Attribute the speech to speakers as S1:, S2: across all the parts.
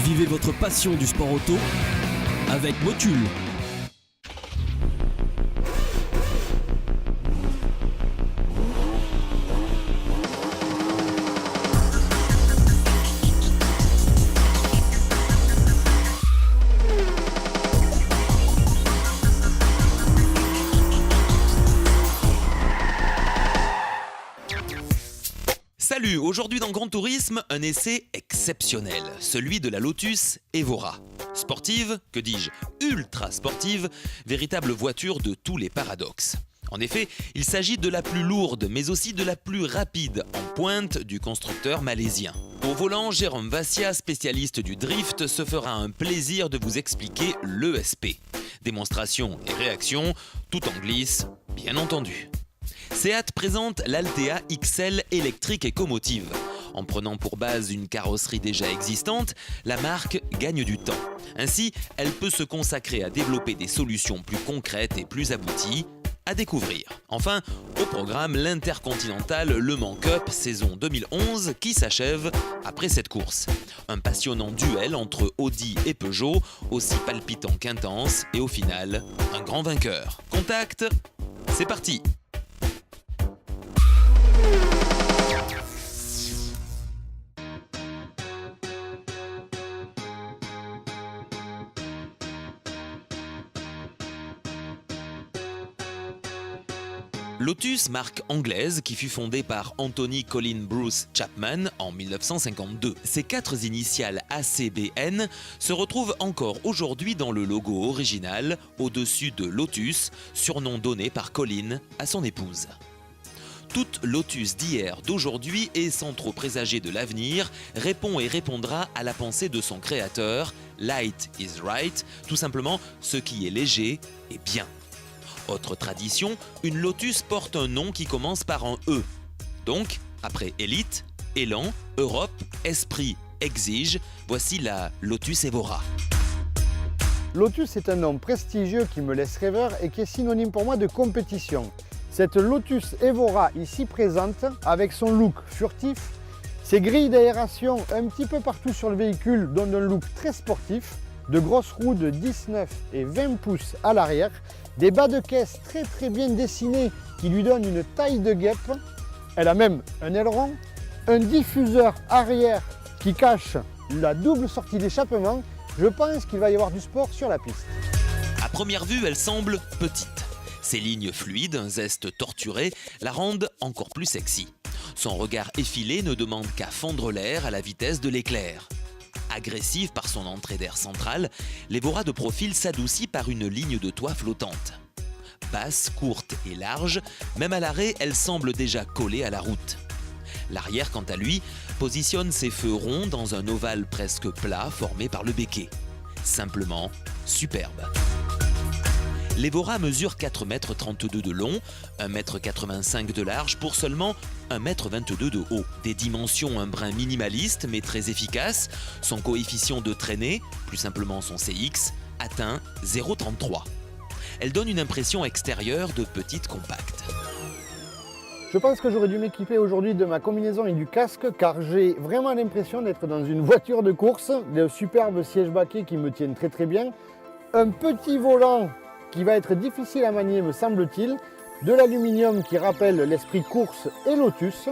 S1: Vivez votre passion du sport auto avec Motul.
S2: Salut, aujourd'hui dans Grand Tourisme, un essai exceptionnel, celui de la Lotus Evora. Sportive, que dis-je, ultra sportive, véritable voiture de tous les paradoxes. En effet, il s'agit de la plus lourde, mais aussi de la plus rapide en pointe du constructeur malaisien. Au volant, Jérôme Vassia, spécialiste du drift, se fera un plaisir de vous expliquer l'ESP. Démonstration et réaction, tout en glisse, bien entendu. Seat présente l'Altea XL électrique Ecomotive. En prenant pour base une carrosserie déjà existante, la marque gagne du temps. Ainsi, elle peut se consacrer à développer des solutions plus concrètes et plus abouties à découvrir. Enfin, au programme, l'Intercontinental Le Mans Cup saison 2011 qui s'achève après cette course. Un passionnant duel entre Audi et Peugeot, aussi palpitant qu'intense et au final, un grand vainqueur. Contact, c'est parti! Lotus, marque anglaise qui fut fondée par Anthony Colin Bruce Chapman en 1952. Ces 4 initiales ACBN se retrouvent encore aujourd'hui dans le logo original au-dessus de Lotus, surnom donné par Colin à son épouse. Toute Lotus d'hier, d'aujourd'hui et sans trop présager de l'avenir, répond et répondra à la pensée de son créateur, Light is right, tout simplement ce qui est léger est bien. Autre tradition, une Lotus porte un nom qui commence par un E. Donc, après Élite, Élan, Europe, Esprit, Exige, voici la Lotus Evora.
S3: Lotus est un nom prestigieux qui me laisse rêveur et qui est synonyme pour moi de compétition. Cette Lotus Evora ici présente, avec son look furtif, ses grilles d'aération un petit peu partout sur le véhicule donnent un look très sportif, de grosses roues de 19 et 20 pouces à l'arrière, des bas de caisse très bien dessinés qui lui donnent une taille de guêpe. Elle a même un aileron, un diffuseur arrière qui cache la double sortie d'échappement. Je pense qu'il va y avoir du sport sur la piste.
S2: À première vue, elle semble petite. Ses lignes fluides, un zeste torturé, la rendent encore plus sexy. Son regard effilé ne demande qu'à fendre l'air à la vitesse de l'éclair. Agressive par son entrée d'air centrale, l'Evora de profil s'adoucit par une ligne de toit flottante. Basse, courte et large, même à l'arrêt, elle semble déjà collée à la route. L'arrière, quant à lui, positionne ses feux ronds dans un ovale presque plat formé par le béquet. Simplement superbe. L'Evora mesure 4,32 m de long, 1,85 m de large pour seulement 1,22 m de haut. Des dimensions un brin minimaliste mais très efficaces, son coefficient de traînée, plus simplement son CX, atteint 0,33. Elle donne une impression extérieure de petite compacte.
S3: Je pense que j'aurais dû m'équiper aujourd'hui de ma combinaison et du casque car j'ai vraiment l'impression d'être dans une voiture de course, de superbes sièges baquets qui me tiennent très bien, un petit volant qui va être difficile à manier me semble-t-il, de l'aluminium qui rappelle l'esprit course et Lotus,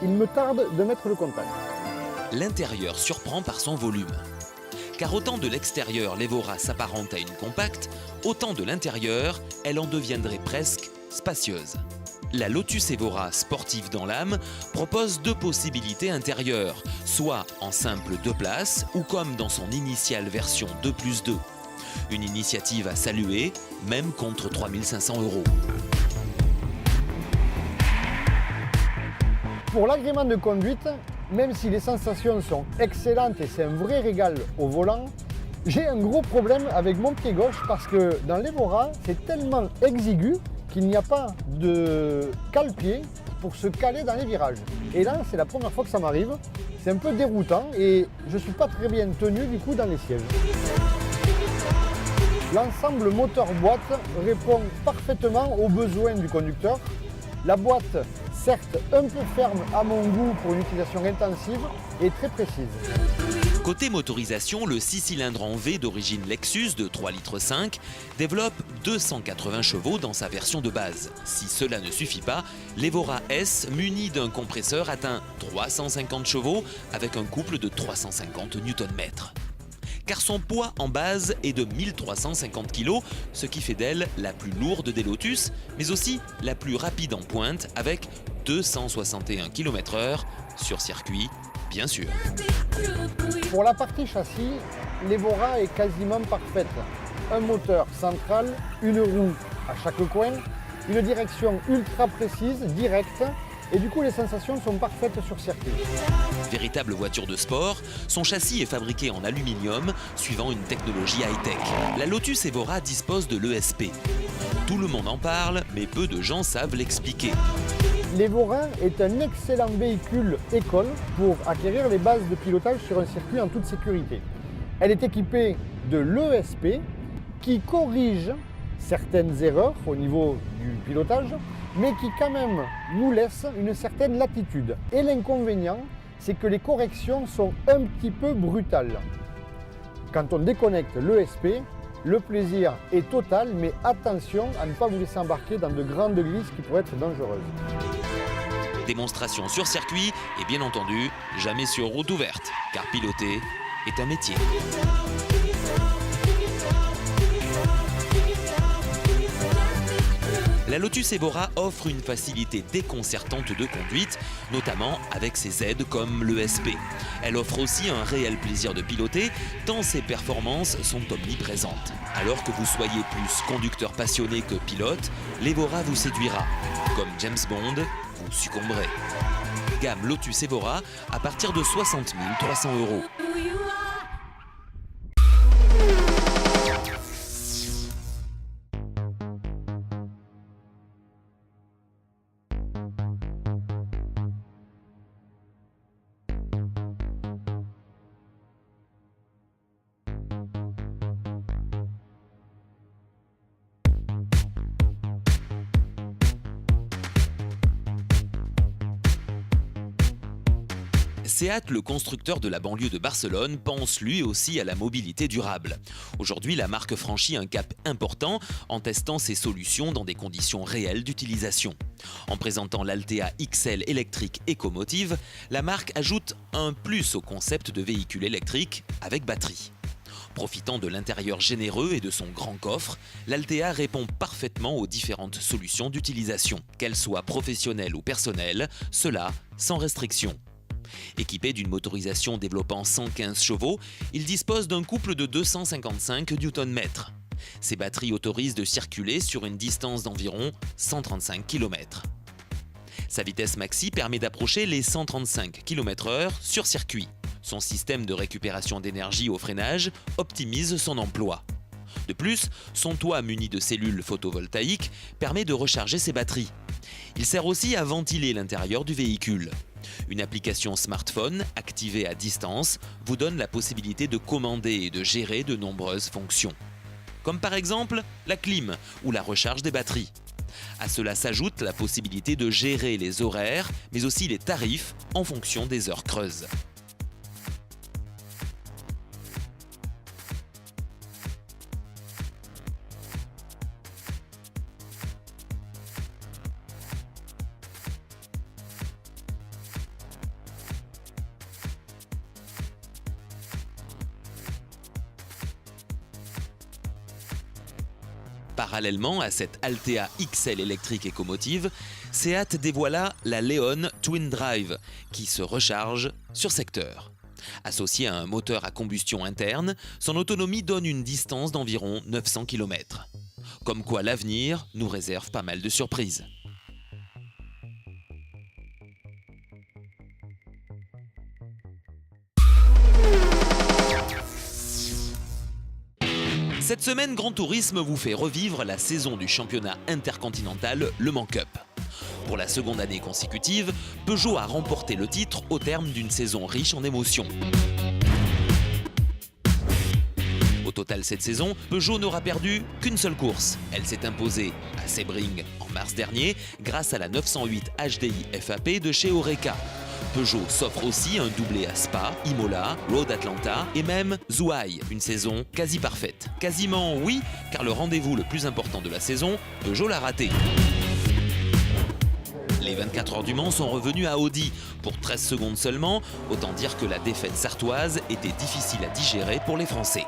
S3: il me tarde de mettre le contact.
S2: L'intérieur surprend par son volume. Car autant de l'extérieur l'Evora s'apparente à une compacte, autant de l'intérieur, elle en deviendrait presque spacieuse. La Lotus Evora sportive dans l'âme propose 2 possibilités intérieures, soit en simple 2 places ou comme dans son initiale version 2+2. Une initiative à saluer, même contre 3 500 €.
S3: Pour l'agrément de conduite, même si les sensations sont excellentes et c'est un vrai régal au volant, j'ai un gros problème avec mon pied gauche parce que dans l'Evora, c'est tellement exigu qu'il n'y a pas de cale-pied pour se caler dans les virages. Et là, c'est la première fois que ça m'arrive. C'est un peu déroutant et je ne suis pas très bien tenu du coup dans les sièges. L'ensemble moteur-boîte répond parfaitement aux besoins du conducteur. La boîte, certes un peu ferme à mon goût pour une utilisation intensive, est très précise.
S2: Côté motorisation, le 6 cylindres en V d'origine Lexus de 3,5 litres développe 280 chevaux dans sa version de base. Si cela ne suffit pas, l'Evora S, muni d'un compresseur, atteint 350 chevaux avec un couple de 350 Nm. Car son poids en base est de 1350 kg, ce qui fait d'elle la plus lourde des Lotus, mais aussi la plus rapide en pointe avec 261 km/h sur circuit, bien sûr.
S3: Pour la partie châssis, l'Evora est quasiment parfaite. Un moteur central, une roue à chaque coin, une direction ultra précise, directe, et du coup les sensations sont parfaites sur circuit.
S2: Véritable voiture de sport, son châssis est fabriqué en aluminium suivant une technologie high-tech. La Lotus Evora dispose de l'ESP. Tout le monde en parle, mais peu de gens savent l'expliquer.
S3: L'Evora est un excellent véhicule école pour acquérir les bases de pilotage sur un circuit en toute sécurité. Elle est équipée de l'ESP qui corrige certaines erreurs au niveau du pilotage, mais qui quand même nous laisse une certaine latitude. Et l'inconvénient, c'est que les corrections sont un petit peu brutales. Quand on déconnecte l'ESP, le plaisir est total, mais attention à ne pas vous laisser embarquer dans de grandes glisses qui pourraient être dangereuses.
S2: Démonstration sur circuit et bien entendu, jamais sur route ouverte, car piloter est un métier. La Lotus Evora offre une facilité déconcertante de conduite, notamment avec ses aides comme l'ESP. Elle offre aussi un réel plaisir de piloter, tant ses performances sont omniprésentes. Alors que vous soyez plus conducteur passionné que pilote, l'Evora vous séduira. Comme James Bond, vous succomberez. Gamme Lotus Evora à partir de 60 300 €. Seat, le constructeur de la banlieue de Barcelone, pense lui aussi à la mobilité durable. Aujourd'hui, la marque franchit un cap important en testant ses solutions dans des conditions réelles d'utilisation. En présentant l'Altea XL électrique Ecomotive, la marque ajoute un plus au concept de véhicule électrique avec batterie. Profitant de l'intérieur généreux et de son grand coffre, l'Altea répond parfaitement aux différentes solutions d'utilisation, qu'elles soient professionnelles ou personnelles, cela sans restriction. Équipé d'une motorisation développant 115 chevaux, il dispose d'un couple de 255 Nm. Ces batteries autorisent de circuler sur une distance d'environ 135 km. Sa vitesse maxi permet d'approcher les 135 km/h sur circuit. Son système de récupération d'énergie au freinage optimise son emploi. De plus, son toit muni de cellules photovoltaïques permet de recharger ses batteries. Il sert aussi à ventiler l'intérieur du véhicule. Une application smartphone activée à distance vous donne la possibilité de commander et de gérer de nombreuses fonctions. Comme par exemple la clim ou la recharge des batteries. À cela s'ajoute la possibilité de gérer les horaires, mais aussi les tarifs en fonction des heures creuses. Parallèlement à cette Altea XL électrique Ecomotive, Seat dévoila la Leon Twin Drive, qui se recharge sur secteur. Associée à un moteur à combustion interne, son autonomie donne une distance d'environ 900 km. Comme quoi l'avenir nous réserve pas mal de surprises. Cette semaine, Grand Tourisme vous fait revivre la saison du championnat intercontinental Le Mans Cup. Pour la seconde année consécutive, Peugeot a remporté le titre au terme d'une saison riche en émotions. Au total cette saison, Peugeot n'aura perdu qu'une seule course. Elle s'est imposée à Sebring en mars dernier grâce à la 908 HDI FAP de chez Oreca. Peugeot s'offre aussi un doublé à Spa, Imola, Road Atlanta et même Zhuhai, une saison quasi parfaite. Quasiment oui, car le rendez-vous le plus important de la saison, Peugeot l'a raté. Les 24 heures du Mans sont revenus à Audi pour 13 secondes seulement, autant dire que la défaite sartoise était difficile à digérer pour les Français.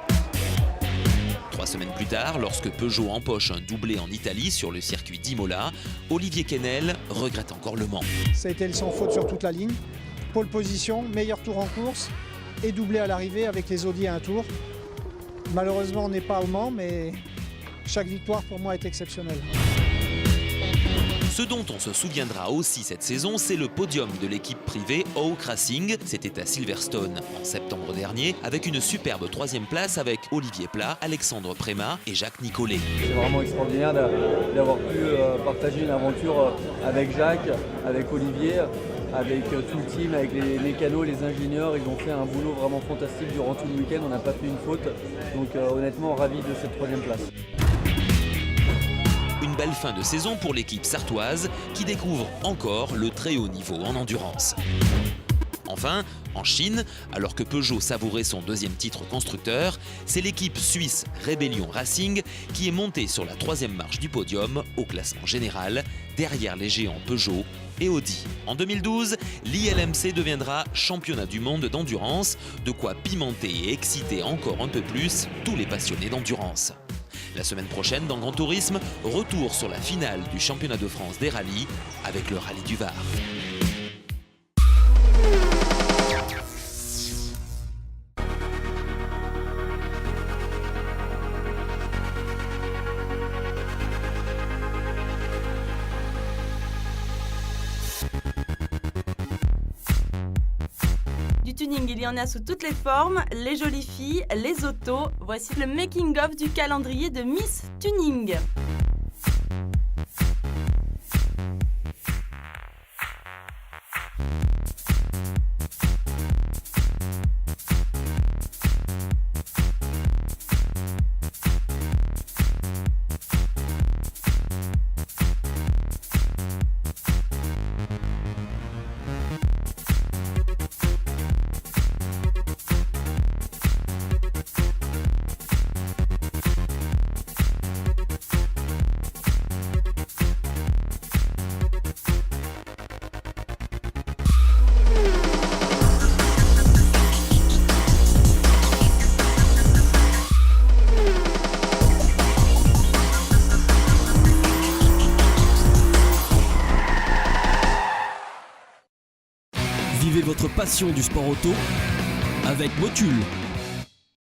S2: 3 semaines plus tard, lorsque Peugeot empoche un doublé en Italie sur le circuit d'Imola, Olivier Quesnel regrette encore le Mans.
S4: Ça a été le sans faute sur toute la ligne. Pole position, meilleur tour en course et doublé à l'arrivée avec les Audi à un tour. Malheureusement, on n'est pas au Mans, mais chaque victoire pour moi est exceptionnelle.
S2: Ce dont on se souviendra aussi cette saison, c'est le podium de l'équipe privée Hawk Racing. C'était à Silverstone en septembre dernier, avec une superbe 3e place avec Olivier Pla, Alexandre Prémat et Jacques Nicolet.
S5: C'est vraiment extraordinaire d'avoir pu partager une aventure avec Jacques, avec Olivier, avec tout le team, avec les mécanos, les ingénieurs. Ils ont fait un boulot vraiment fantastique durant tout le week-end, on n'a pas fait une faute. Donc honnêtement, ravi de cette 3e place.
S2: Une belle fin de saison pour l'équipe sartoise qui découvre encore le très haut niveau en endurance. Enfin, en Chine, alors que Peugeot savourait son 2e titre constructeur, c'est l'équipe suisse Rebellion Racing qui est montée sur la 3e marche du podium au classement général, derrière les géants Peugeot et Audi. En 2012, l'ILMC deviendra championnat du monde d'endurance, de quoi pimenter et exciter encore un peu plus tous les passionnés d'endurance. La semaine prochaine, dans Grand Tourisme, retour sur la finale du championnat de France des rallyes avec le rallye du Var.
S6: Du tuning, il y en a sous toutes les formes, les jolies filles, les autos. Voici le making-of du calendrier de Miss Tuning.
S1: Vivez votre passion du sport auto avec Motul.